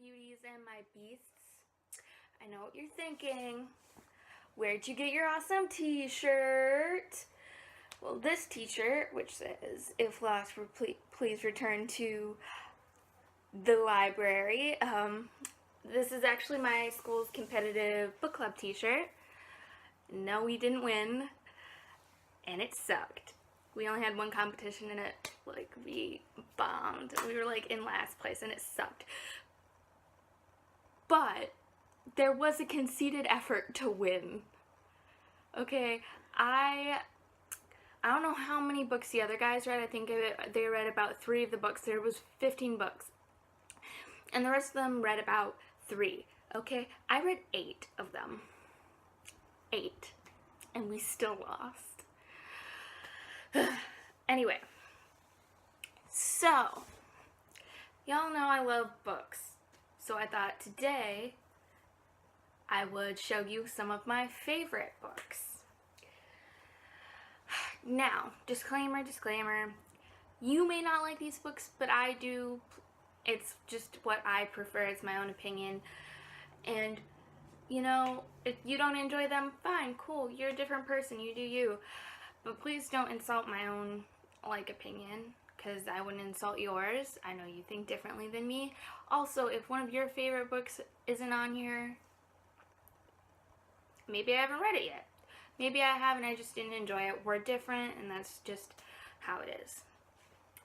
beauties and my beasts. I know what you're thinking. Where'd you get your awesome t-shirt? Well, this t-shirt, which says, if lost, please return to the library. This is actually my school's competitive book club t-shirt. No, we didn't win, and it sucked. We only had one competition and it, we bombed. We were, in last place and it sucked. But there was a conceited effort to win. Okay, I don't know how many books the other guys read. I think they read about 3 of the books. There was 15 books. And the rest of them read about 3. Okay, I read 8 of them. 8. And we still lost. Anyway, so y'all know I love books, so I thought today I would show you some of my favorite books. Now, disclaimer, you may not like these books, but I do. It's just what I prefer. It's my own opinion, and if you don't enjoy them, fine, cool, you're a different person, you do you. But please don't insult my own, opinion, because I wouldn't insult yours. I know you think differently than me. Also, if one of your favorite books isn't on here, maybe I haven't read it yet. Maybe I have and I just didn't enjoy it. We're different, and that's just how it is.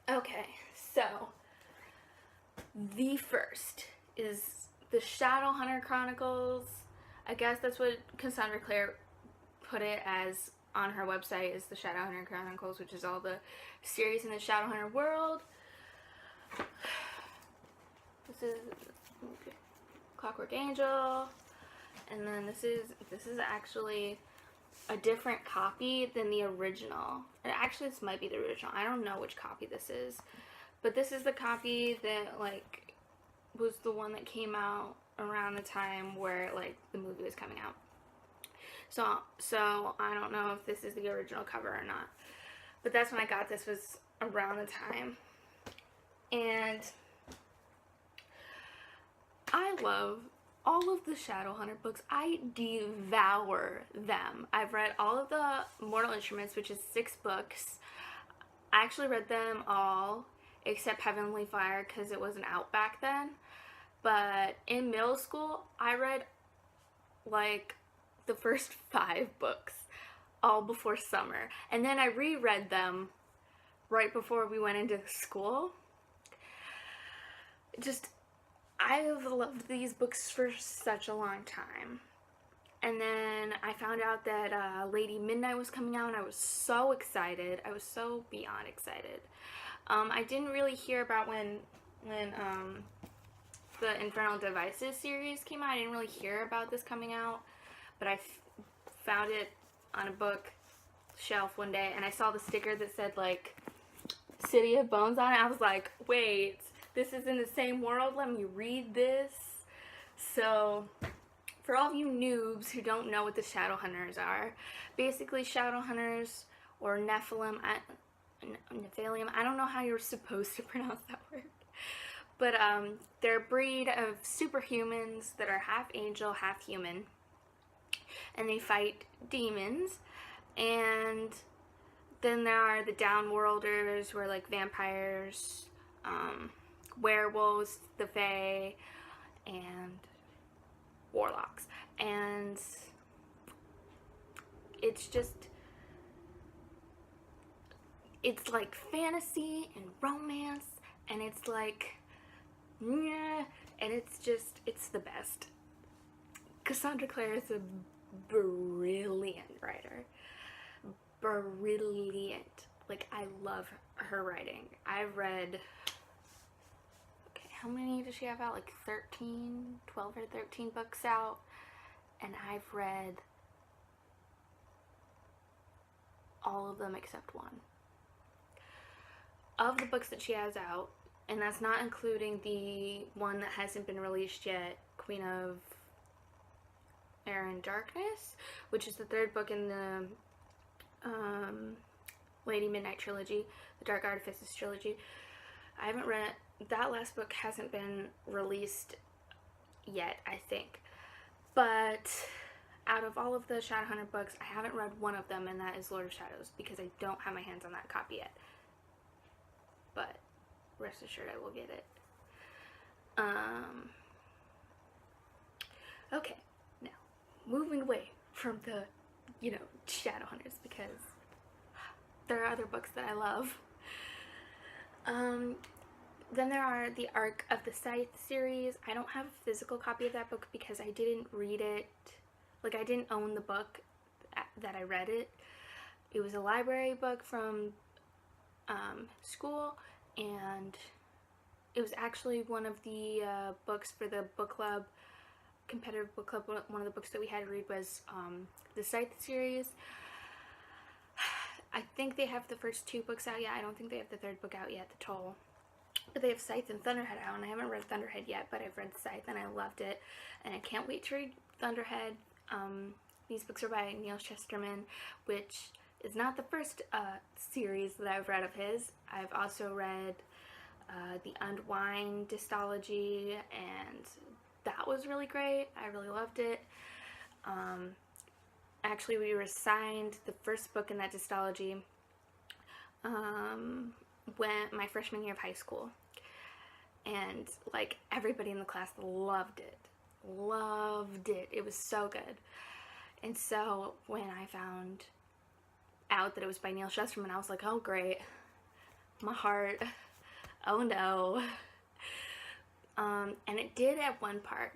Okay, so the first is the Shadowhunter Chronicles. I guess that's what Cassandra Clare put it as on her website, is the Shadowhunter Chronicles, which is all the series in the Shadowhunter world. This is Clockwork Angel, and then this is actually a different copy than the original. And actually, this might be the original. I don't know which copy this is, but this is the copy that was the one that came out around the time where the movie was coming out. So I don't know if this is the original cover or not, but that's when I got this, was around the time. And I love all of the Shadowhunter books. I devour them. I've read all of the Mortal Instruments, which is 6 books. I actually read them all except Heavenly Fire because it wasn't out back then. But in middle school, I read the first 5 books all before summer, and then I reread them right before we went into school. I have loved these books for such a long time, and then I found out that Lady Midnight was coming out, and I was so excited. I was so beyond excited. I didn't really hear about when the Infernal Devices series came out. I didn't really hear about this coming out, but I found it on a book shelf one day, and I saw the sticker that said City of Bones on it. I was like, wait, this is in the same world? Let me read this. So for all of you noobs who don't know what the Shadowhunters are, basically Shadowhunters, or Nephilim, I don't know how you're supposed to pronounce that word, but they're a breed of superhumans that are half angel, half human, and they fight demons. And then there are the Downworlders, who are vampires, werewolves, the Fae, and warlocks. And it's fantasy and romance, and it's and it's the best. Cassandra Clare is a brilliant writer. Brilliant. I love her writing. I've read, how many does she have out? 12 or 13 books out, and I've read all of them except one. Of the books that she has out, and that's not including the one that hasn't been released yet, Queen of Air and Darkness, which is the 3rd book in the Lady Midnight trilogy, the Dark Artifices trilogy. I haven't read, that last book hasn't been released yet, I think. But out of all of the Shadowhunter books, I haven't read one of them, and that is Lord of Shadows, because I don't have my hands on that copy yet. But rest assured I will get it. Okay, now, moving away from the, Shadowhunters, because there are other books that I love. Then there are the Arc of the Scythe series. I don't have a physical copy of that book because I didn't read it. Like, I didn't own the book that I read it. It was a library book from school, and it was actually one of the books for the book club, competitive book club. One of the books that we had to read was the Scythe series. I think they have the first 2 books out yet. I don't think they have the 3rd book out yet, The Toll. But they have Scythe and Thunderhead out, and I haven't read Thunderhead yet, but I've read Scythe and I loved it, and I can't wait to read Thunderhead. These books are by Neal Shusterman, which is not the first series that I've read of his. I've also read the Unwind dystology, and that was really great. I really loved it. Actually, we were assigned the first book in that dystology when my freshman year of high school, and like everybody in the class loved it. It was so good. And so when I found out that it was by Neal Shusterman, I was like, oh great, my heart, oh no. And it did at one part,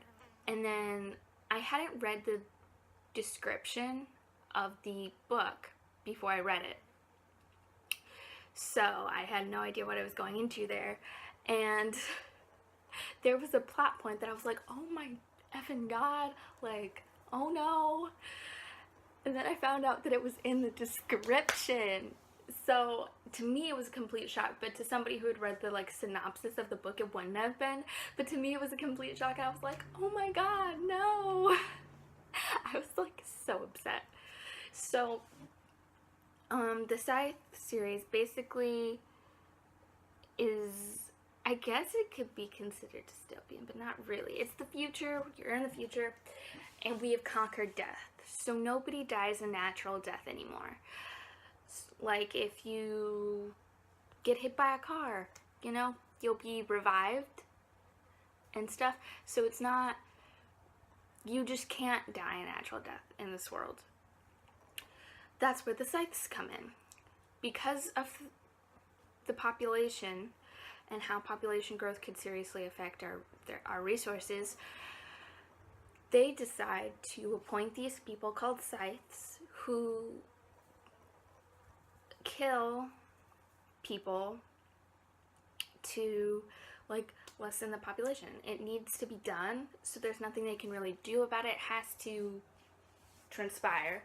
and then I hadn't read the description of the book before I read it, so I had no idea what I was going into there, and there was a plot point that I was like, oh my effing god, like, oh no. And then I found out that it was in the description. So to me it was a complete shock, but to somebody who had read the synopsis of the book, it wouldn't have been. But to me it was a complete shock, and I was like, oh my god, no. I was so upset. So the Scythe series basically is, I guess it could be considered dystopian, but not really. It's the future. You're in the future, and we have conquered death. So nobody dies a natural death anymore. Like, if you get hit by a car, you'll be revived and stuff. So it's not, you just can't die a natural death in this world. That's where the Scythes come in. Because of the population and how population growth could seriously affect our resources, they decide to appoint these people called Scythes who kill people to lessen the population. It needs to be done, so there's nothing they can really do about it. It has to transpire.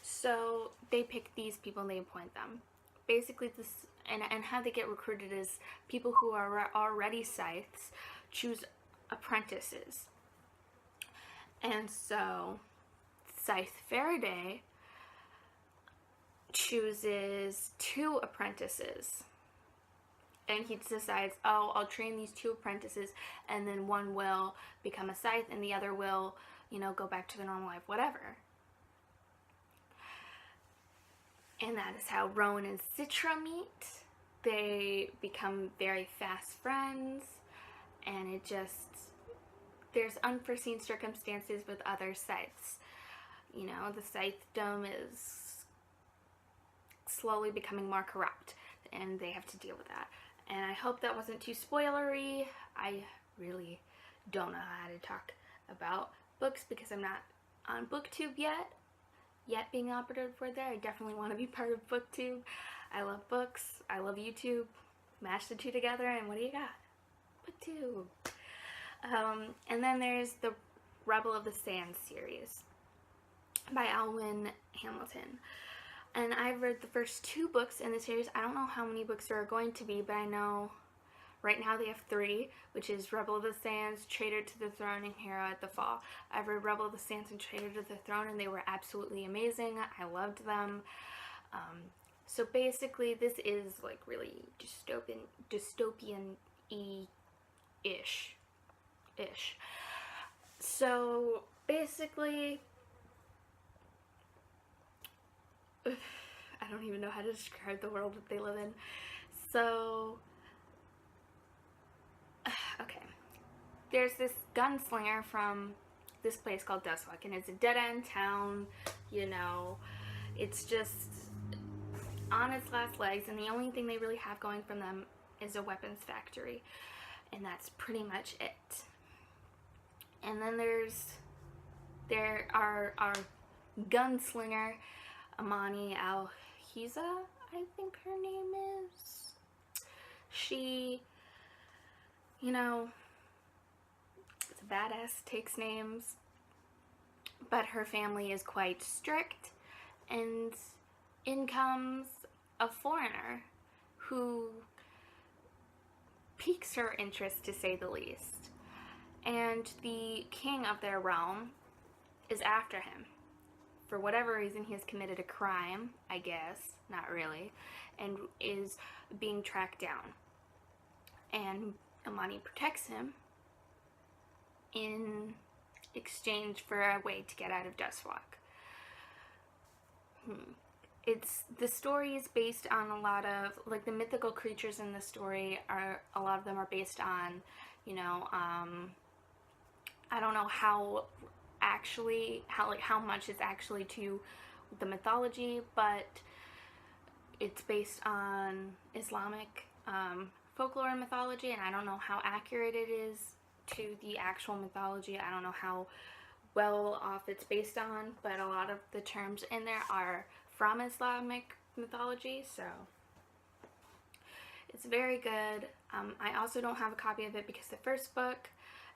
So they pick these people and they appoint them. Basically, this and how they get recruited is people who are already Scythes choose apprentices. And so Scythe Faraday chooses 2 apprentices. And he decides, oh, I'll train these 2 apprentices, and then one will become a Scythe and the other will, go back to their normal life, whatever. And that is how Rowan and Citra meet. They become very fast friends, and there's unforeseen circumstances with other Scythes. The Scythedom is slowly becoming more corrupt, and they have to deal with that. And I hope that wasn't too spoilery. I really don't know how to talk about books because I'm not on BookTube yet being an operative word there. I definitely want to be part of BookTube. I love books. I love YouTube. Mash the 2 together, and what do you got? BookTube. And then there's the Rebel of the Sands series by Alwyn Hamilton. And I've read the first 2 books in the series. I don't know how many books there are going to be, but I know right now they have 3, which is Rebel of the Sands, Traitor to the Throne, and Hero at the Fall. I've read Rebel of the Sands and Traitor to the Throne, and they were absolutely amazing. I loved them. So basically, this is really dystopian-y-ish. So basically, I don't even know how to describe the world that they live in. So, okay. There's this gunslinger from this place called Dustwalk, and it's a dead-end town, you know. It's just on its last legs, and the only thing they really have going from them is a weapons factory, and that's pretty much it. And then there are our gunslinger, Amani Alhiza, I think her name is. She, you know, is a badass, takes names, but her family is quite strict, and in comes a foreigner who piques her interest, to say the least. And the king of their realm is after him. For whatever reason, he has committed a crime, I guess, not really, and is being tracked down. And Amani protects him in exchange for a way to get out of Dustwalk. The story is based on a lot of, like, the mythical creatures in the story a lot of them are based on, you know, I don't know how much is actually to the mythology, but it's based on Islamic folklore and mythology, and I don't know how accurate it is to the actual mythology. I don't know how well off it's based on, but a lot of the terms in there are from Islamic mythology, so it's very good. I also don't have a copy of it because the first book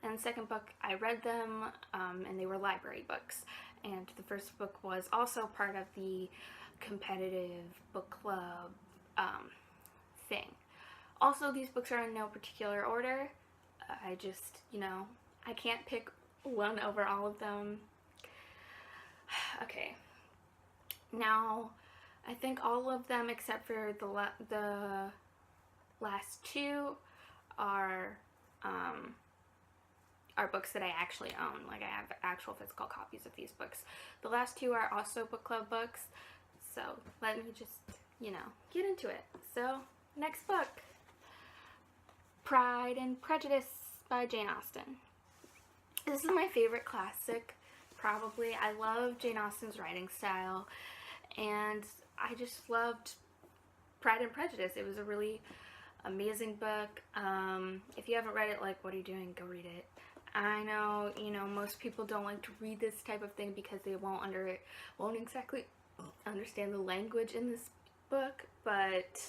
and the second book, I read them, and they were library books. And the first book was also part of the competitive book club thing. Also, these books are in no particular order. I just, you know, I can't pick one over all of them. Okay. Now, I think all of them except for the last two are books that I actually own. Like, I have actual physical copies of these books. The last two are also book club books. So let me just, you know, get into it. So, next book, Pride and Prejudice by Jane Austen. This is my favorite classic, probably. I love Jane Austen's writing style, and I just loved Pride and Prejudice. It was a really amazing book. If you haven't read it, like, what are you doing? Go read it. I know, you know, most people don't like to read this type of thing because they won't exactly understand the language in this book, but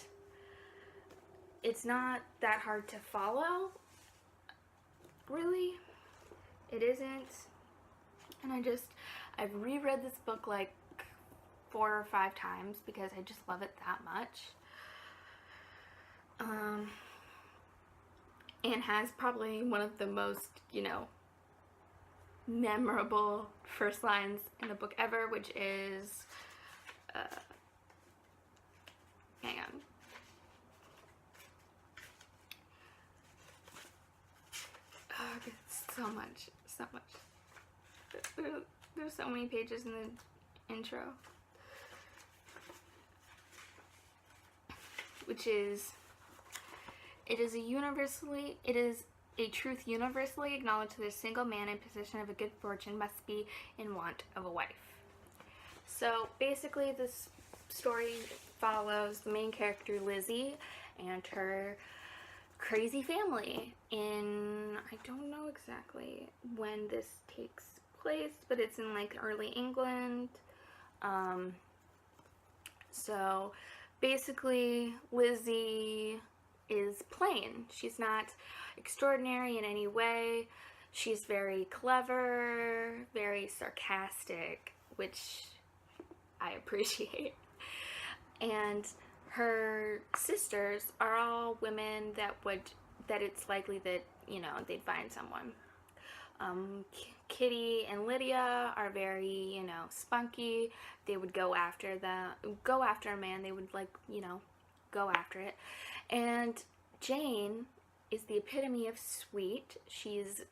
it's not that hard to follow, really. It isn't. And I've reread this book like 4 or 5 times because I just love it that much. And has probably one of the most, you know, memorable first lines in the book ever, which is, hang on. Oh, it's so much. There's so many pages in the intro. Which is, it is a truth universally acknowledged that a single man in possession of a good fortune must be in want of a wife. So basically this story follows the main character Lizzie and her crazy family in, I don't know exactly when this takes place, but it's in like early England. So basically Lizzie is plain. She's not extraordinary in any way. She's very clever, very sarcastic, which I appreciate. And her sisters are all women that it's likely that, you know, they'd find someone. Kitty and Lydia are very, you know, spunky. They would go after a man. They would, like, you know, go after it. And Jane is the epitome of sweet. She's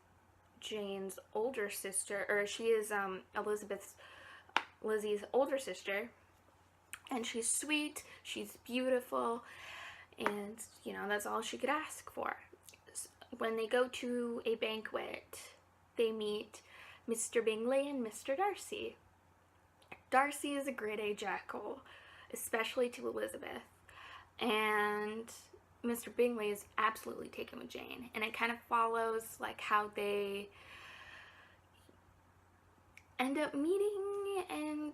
Jane's older sister, or she is Lizzie's older sister, and she's sweet, she's beautiful, and you know, that's all she could ask for. When they go to a banquet, they meet Mr. Bingley and Mr. Darcy. Darcy is a grade A jackal, especially to Elizabeth, and Mr. Bingley is absolutely taken with Jane, and it kind of follows like how they end up meeting and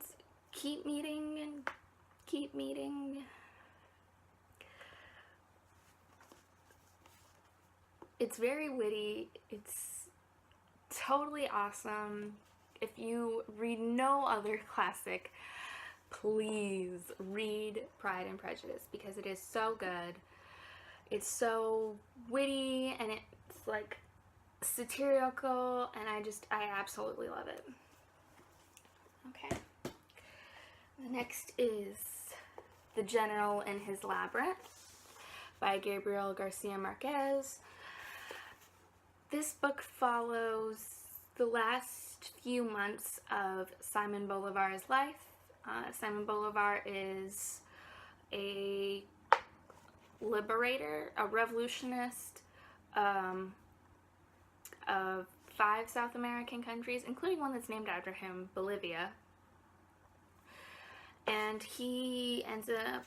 keep meeting and keep meeting. It's very witty. It's totally awesome. If you read no other classic, please read Pride and Prejudice, because it is so good. It's so witty and it's like satirical, and I absolutely love it. Okay. The next is The General and His Labyrinth by Gabriel Garcia Marquez. This book follows the last few months of Simon Bolivar's life. Simon Bolivar is a liberator, a revolutionist of 5 South American countries, including one that's named after him, Bolivia. And he ends up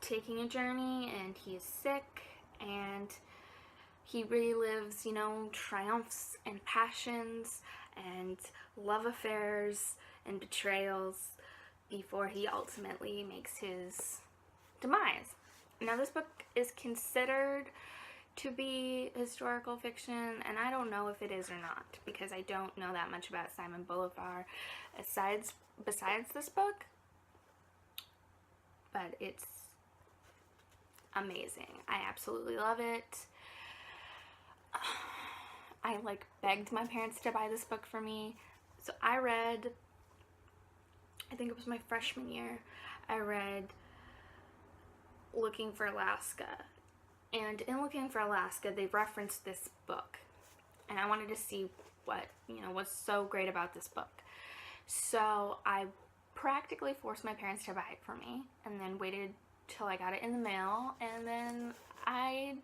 taking a journey, and he's sick, and he relives, you know, triumphs and passions and love affairs and betrayals before he ultimately makes his demise. Now, this book is considered to be historical fiction, and I don't know if it is or not, because I don't know that much about Simon Bolivar besides this book, but it's amazing. I absolutely love it. I like begged my parents to buy this book for me. So I read, I think it was my freshman year, I read Looking for Alaska. And in Looking for Alaska, they referenced this book. And I wanted to see what, you know, what's so great about this book. So I practically forced my parents to buy it for me, and then waited till I got it in the mail, and then I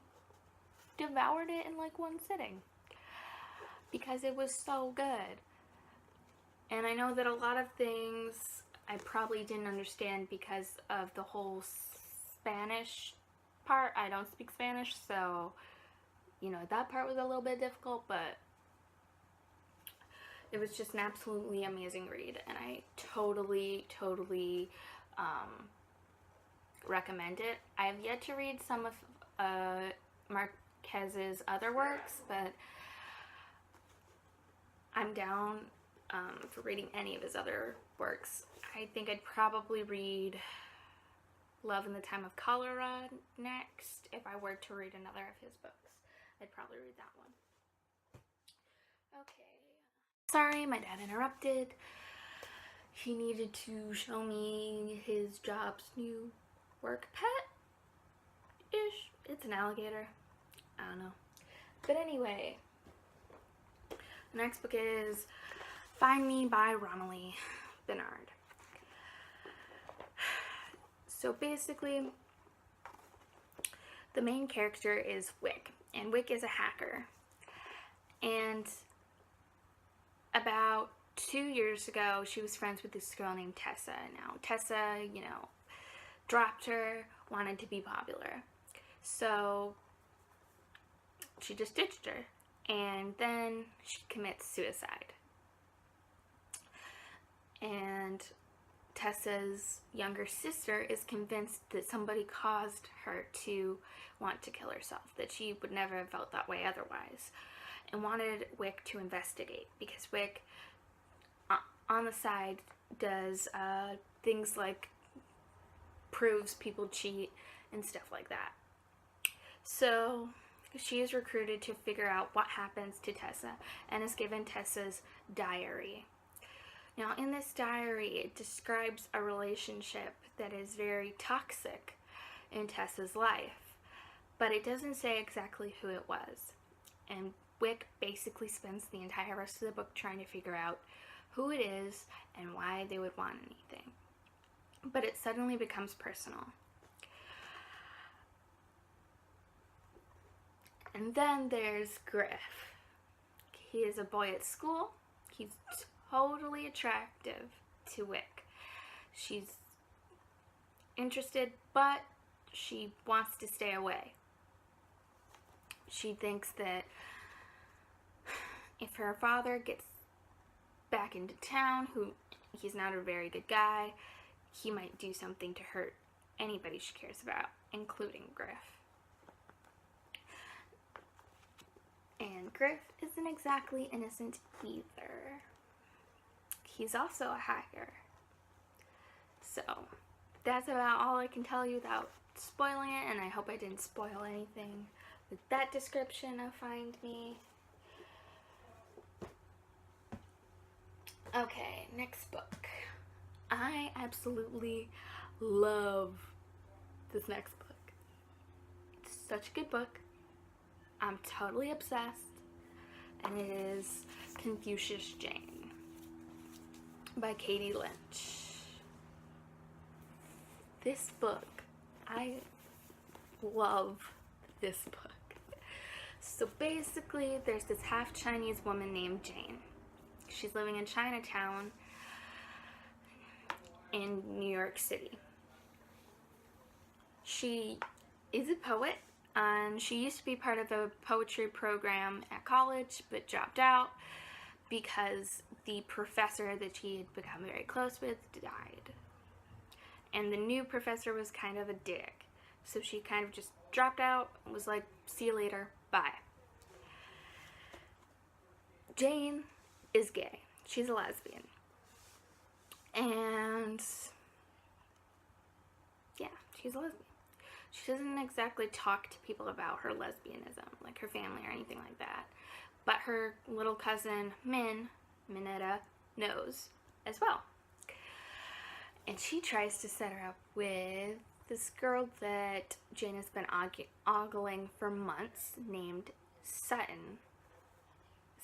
devoured it in like one sitting because it was so good. And I know that a lot of things I probably didn't understand because of the whole Spanish part. I don't speak Spanish, so you know, that part was a little bit difficult, but it was just an absolutely amazing read, and I totally recommend it. I have yet to read some of Marquez's other works, but I'm down for reading any of his other works. I think I'd probably read Love in the Time of Cholera next. If I were to read another of his books, I'd probably read that one. Okay. Sorry, my dad interrupted. He needed to show me his job's new work pet-ish. It's an alligator. I don't know. But anyway, the next book is Find Me by Romilly Bernard. So basically, the main character is Wick, and Wick is a hacker. And about 2 years ago, she was friends with this girl named Tessa. Now, Tessa, you know, dropped her, wanted to be popular. So she just ditched her, and then she commits suicide. And Tessa's younger sister is convinced that somebody caused her to want to kill herself, that she would never have felt that way otherwise, and wanted Wick to investigate, because Wick, on the side, does things like proves people cheat and stuff like that. So she is recruited to figure out what happens to Tessa, and is given Tessa's diary. Now, in this diary, it describes a relationship that is very toxic in Tessa's life, but it doesn't say exactly who it was. And Wick basically spends the entire rest of the book trying to figure out who it is and why they would want anything. But it suddenly becomes personal. And then there's Griff. He is a boy at school. He's totally attractive to Wick. She's interested, but she wants to stay away. She thinks that if her father gets back into town, he's not a very good guy, he might do something to hurt anybody she cares about, including Griff. And Griff isn't exactly innocent either. He's also a hacker. So, that's about all I can tell you without spoiling it, and I hope I didn't spoil anything with that description of Find Me. Okay, next book. I absolutely love this next book. It's such a good book. I'm totally obsessed, and it is Confucius Jane by Katie Lynch. This book, I love this book. So basically, there's this half Chinese woman named Jane. She's living in Chinatown in New York City. She is a poet, and she used to be part of a poetry program at college, but dropped out because the professor that she had become very close with died. And the new professor was kind of a dick. So she kind of just dropped out and was like, see you later, bye. Jane is gay. She's a lesbian. And yeah, she's a lesbian. She doesn't exactly talk to people about her lesbianism, like her family or anything like that. But her little cousin, Minetta, knows as well. And she tries to set her up with this girl that Jane has been ogling for months, named Sutton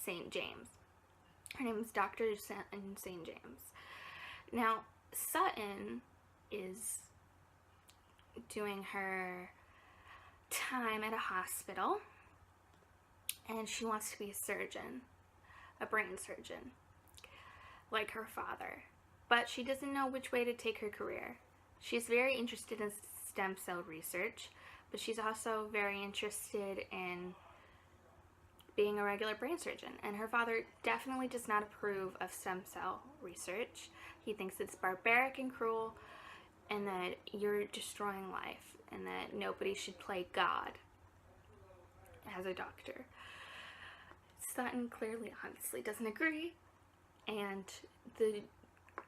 St. James. Her name is Dr. Sutton St. James. Now, Sutton is doing her time at a hospital, and she wants to be a surgeon, a brain surgeon, like her father. But she doesn't know which way to take her career. She's very interested in stem cell research, but she's also very interested in being a regular brain surgeon. And her father definitely does not approve of stem cell research. He thinks it's barbaric and cruel, and that you're destroying life, and that nobody should play God as a doctor. Sutton clearly, obviously doesn't agree, and the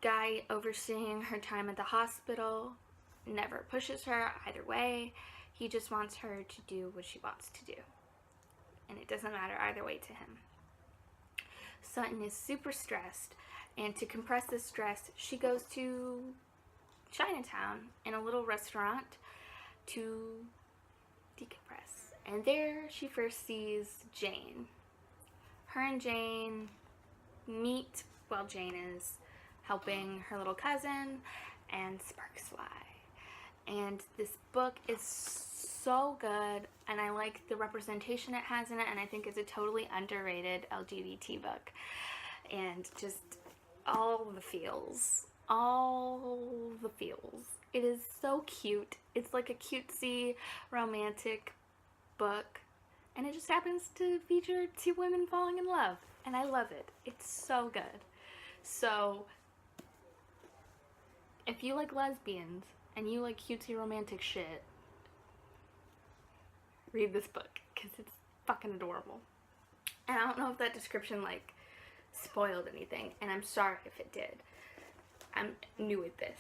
guy overseeing her time at the hospital never pushes her either way. He just wants her to do what she wants to do, and it doesn't matter either way to him. Sutton is super stressed, and to compress this stress, she goes to Chinatown in a little restaurant to decompress. And there she first sees Jane. Her and Jane meet while Jane is helping her little cousin, and sparks fly. And this book is so good, and I like the representation it has in it, and I think it's a totally underrated LGBT book. And just all the feels. It is so cute. It's like a cutesy, romantic book, and it just happens to feature two women falling in love, and I love it. It's so good. So, if you like lesbians, and you like cutesy romantic shit, read this book, because it's fucking adorable. And I don't know if that description, like, spoiled anything, and I'm sorry if it did. I'm new at this.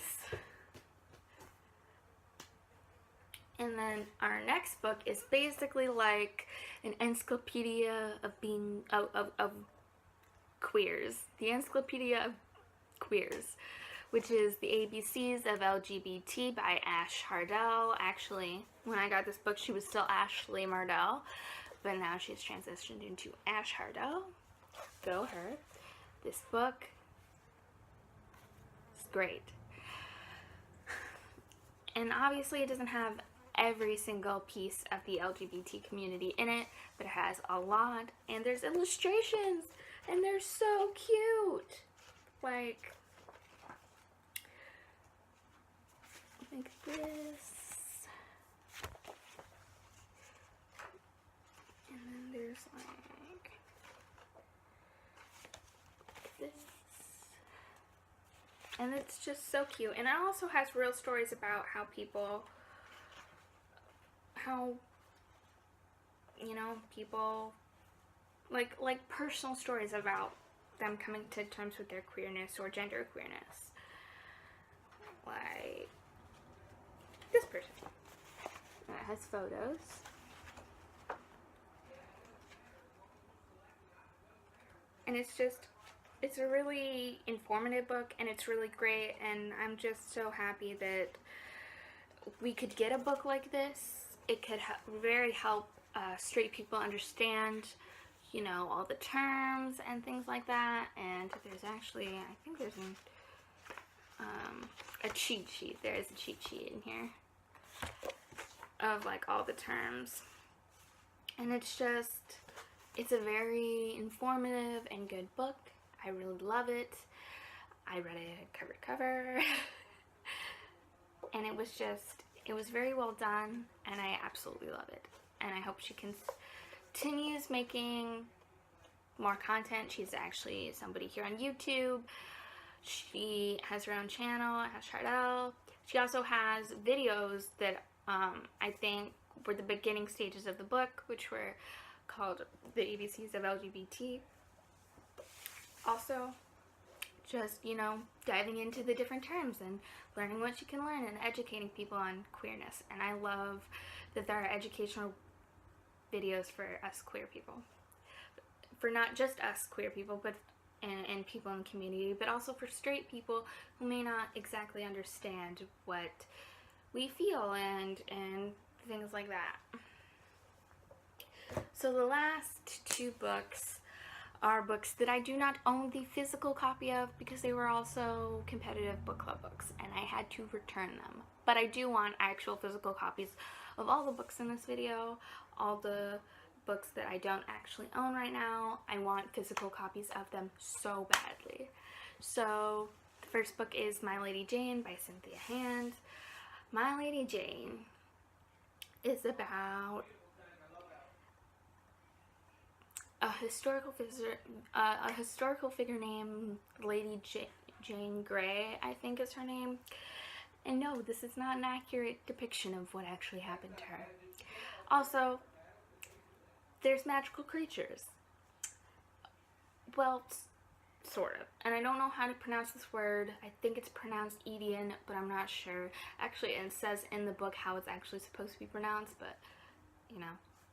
And then our next book is basically like an encyclopedia of queers. The Encyclopedia of Queers, which is the ABCs of LGBT by Ash Hardell. Actually, when I got this book, she was still Ashley Mardell, but now she's transitioned into Ash Hardell. Go her. This book is great. And obviously it doesn't have every single piece of the LGBT community in it, but it has a lot, and there's illustrations, and they're so cute. Like this. And then there's like this. And it's just so cute. And it also has real stories about how people, people, like personal stories about them coming to terms with their queerness or gender queerness. Like this person. And it has photos. And it's a really informative book, and it's really great, and I'm just so happy that we could get a book like this. It could very help straight people understand, all the terms and things like that. And there's actually, I think there's a cheat sheet. There is a cheat sheet in here of like all the terms. And it's a very informative and good book. I really love it. I read it cover to cover. And it was very well done, and I absolutely love it. And I hope she continues making more content. She's actually somebody here on YouTube. She has her own channel, Ash Hardell. She also has videos that I think were the beginning stages of the book, which were called The ABCs of LGBT. Also, just, diving into the different terms and learning what you can learn and educating people on queerness. And I love that there are educational videos for us queer people. For not just us queer people, but and people in the community, but also for straight people who may not exactly understand what we feel and things like that. So the last two books are books that I do not own the physical copy of because they were also competitive book club books and I had to return them. But I do want actual physical copies of all the books in this video, all the books that I don't actually own right now. I want physical copies of them so badly. So the first book is My Lady Jane by Cynthia Hand. My Lady Jane is about a historical figure named Lady Jane Grey, I think is her name. And no, this is not an accurate depiction of what actually happened to her. Also, there's magical creatures. Well, sort of. And I don't know how to pronounce this word. I think it's pronounced Edian, but I'm not sure. Actually, it says in the book how it's actually supposed to be pronounced, but,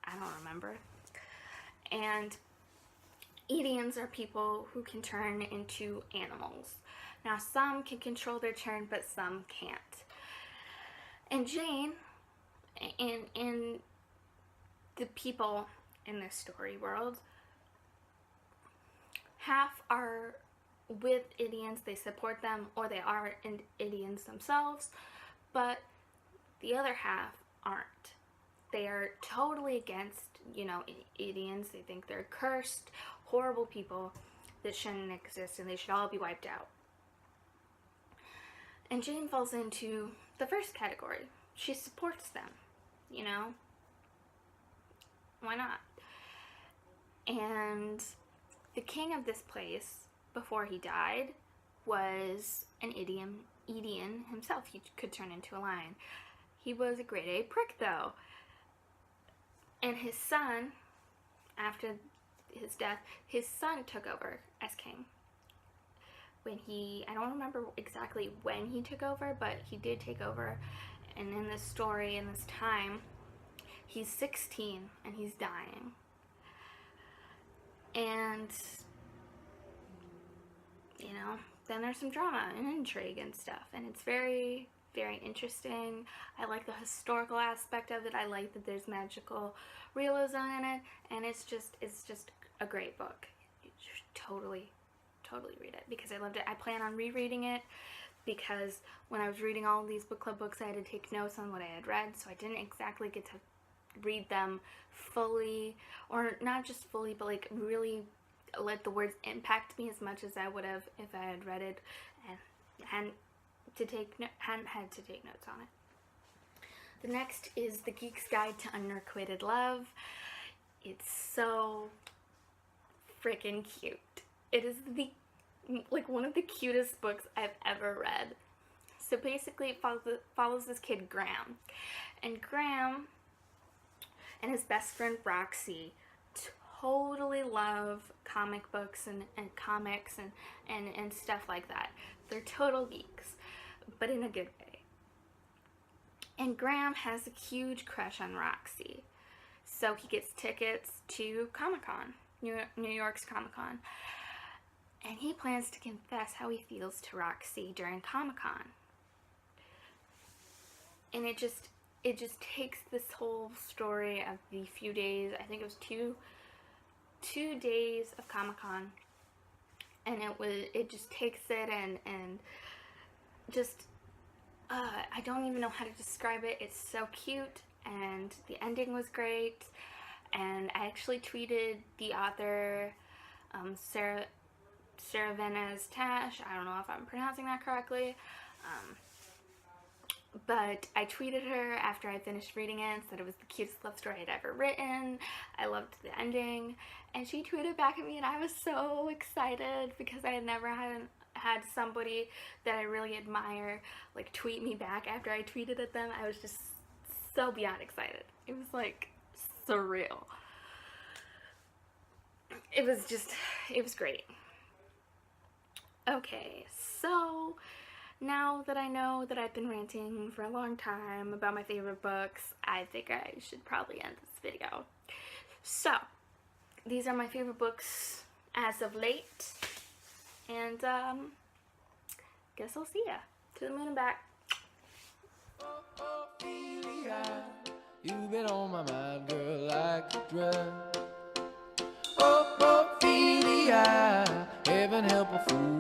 I don't remember. And Edians are people who can turn into animals. Now, some can control their turn, but some can't. And Jane, in the people in this story world, half are with Edians, they support them, or they are Edians themselves, but the other half aren't. They are totally against, Edians. They think they're cursed, horrible people that shouldn't exist and they should all be wiped out. And Jane falls into the first category. She supports them, Why not? And the king of this place, before he died, was an Edian himself. He could turn into a lion. He was a grade A prick, though. And his son, after his death, his son took over as king. I don't remember exactly when he took over, but he did take over. And in this story, in this time, he's 16 and he's dying. And, then there's some drama and intrigue and stuff. And it's very very interesting. I like the historical aspect of it. I like that there's magical realism in it, and it's just a great book. You should totally read it because I loved it. I plan on rereading it because when I was reading all of these book club books, I had to take notes on what I had read, so I didn't exactly get to read them fully, or not just fully, but like really let the words impact me as much as I would have if I had read it and hadn't had to take notes on it. The next is The Geek's Guide to Unrequited Love. It's so freaking cute. It is one of the cutest books I've ever read. So basically, it follows this kid, Graham. And Graham and his best friend, Roxy, totally love comic books and comics and stuff like that. They're total geeks, but in a good way. And Graham has a huge crush on Roxy. So he gets tickets to Comic-Con, New York's Comic-Con. And he plans to confess how he feels to Roxy during Comic-Con. And it just takes this whole story of the few days, I think it was two days of Comic-Con, and it just takes it and just I don't even know how to describe it. It's so cute, and the ending was great. And I actually tweeted the author, Sarah Venez Tash. I don't know if I'm pronouncing that correctly. But I tweeted her after I finished reading it and said it was the cutest love story I'd ever written. I loved the ending. And she tweeted back at me, and I was so excited because I had never had somebody that I really admire like tweet me back after I tweeted at them. I was just so beyond excited. It was like surreal. It was great. Okay, so now that I know that I've been ranting for a long time about my favorite books, I think I should probably end this video. So, these are my favorite books as of late, and guess I'll see ya. To the moon and back. Ophelia, you've been on my mind, girl, like a drug. Ophelia, heaven help a fool.